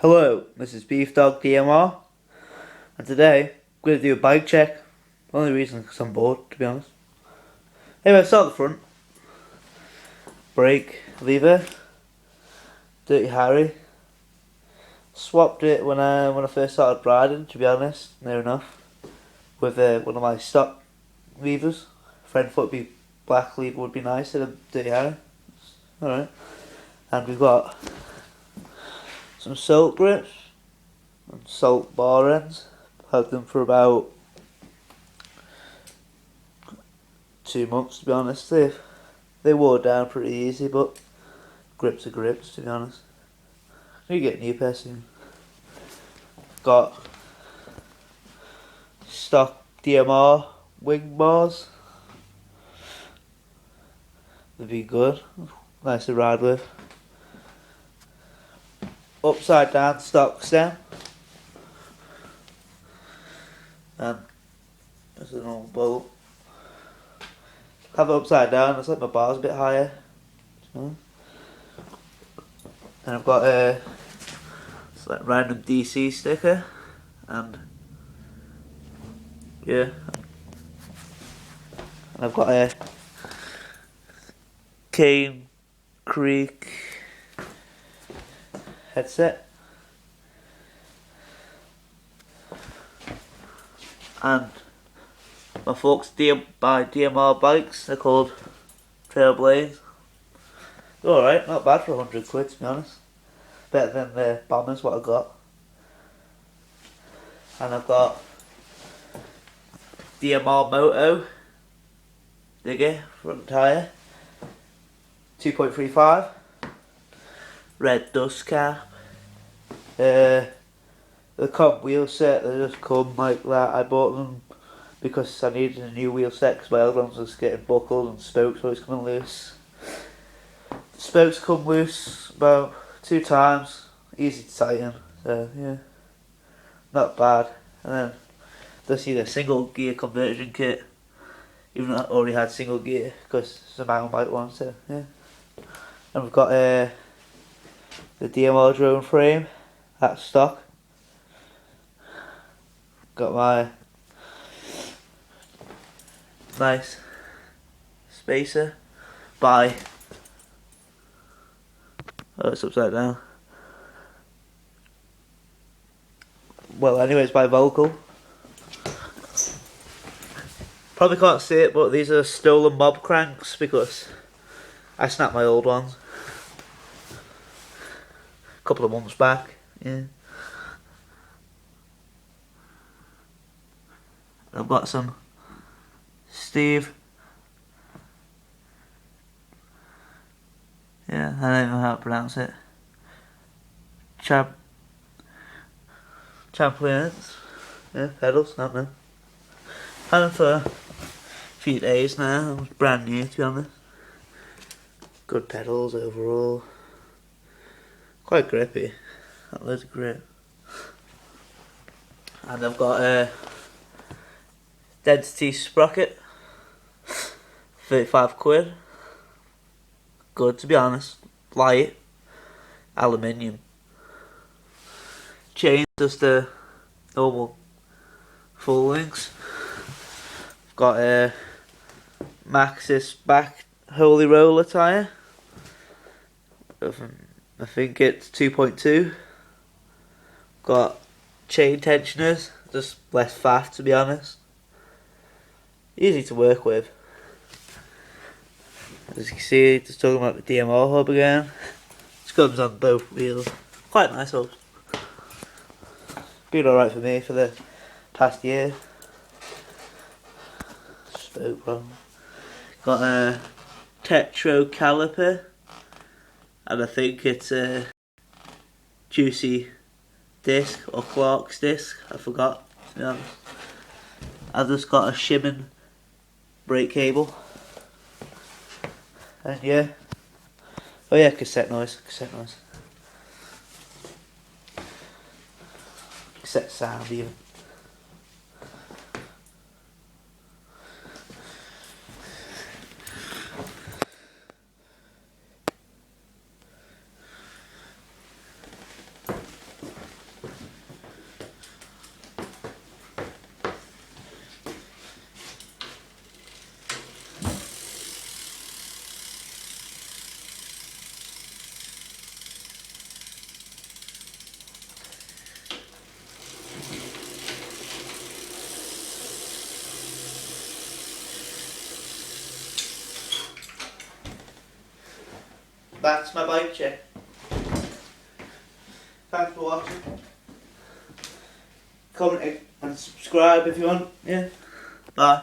Hello, this is Beef Dog DMR, and today I'm going to do a bike check. The only reason is because I'm bored, to be honest. Anyway, start at the front. Brake lever, Dirty Harry. Swapped it when I first started riding, to be honest, near enough, with one of my stock levers. Front foot be black lever would be nice instead of Dirty Harry. Alright. And we've got some salt grips and salt bar ends. Had them for about 2 months, to be honest. They wore down pretty easy, but grips are grips, to be honest. You get a new pair soon. Got stock DMR wing bars. They'd be good. Nice to ride with. Upside down stock stem. And there's an old bolt. Have it upside down, it's like my bar's a bit higher. And I've got it's like random DC sticker, and yeah, and I've got a Cane Creek headset, and my folks buy DMR bikes. They're called Trailblaze. They're alright, not bad for 100 quid, to be honest. Better than the Bombers, what I got. And I've got DMR Moto digger front tyre, 2.35, red dust cap. The comp wheel set, they just come like that. I bought them because I needed a new wheel set because my old ones was getting buckled and spokes always coming loose. Spokes come loose about 2 times, easy to tighten, so yeah, not bad. And then just need a single gear conversion kit, even though I already had single gear because it's a mountain bike one, so yeah. And we've got the DMR drone frame, that's stock. Got my nice spacer by, oh, it's upside down. Well, anyways, by Vocal. Probably can't see it, but these are stolen mob cranks because I snapped my old ones a couple of months back. Yeah. I've got some Steve. Yeah, I don't know how to pronounce it. Champions. Yeah, pedals, I don't know. Had them for a few days now. It was brand new, to be honest. Good pedals overall. Quite grippy. Got loads of grip. And I've got a Density sprocket. 35 quid. Good, to be honest. Light. Aluminium. Chain, just the normal full links. I've got a Maxxis back Holy Roller tyre. I think it's 2.2. Got chain tensioners, just less faff, to be honest. Easy to work with. As you can see, just talking about the DMR hub again. This comes on both wheels. Quite nice hubs. Been alright for me for the past year. Spoke wrong. Got a Tetro caliper, and I think it's a Juicy disc or Clark's disc. I forgot, to be honest. I've just got a Shimmin brake cable. And yeah. Oh yeah, cassette noise. Cassette sound even. that's my bike check. Thanks for watching. Comment and subscribe if you want. Yeah. Bye.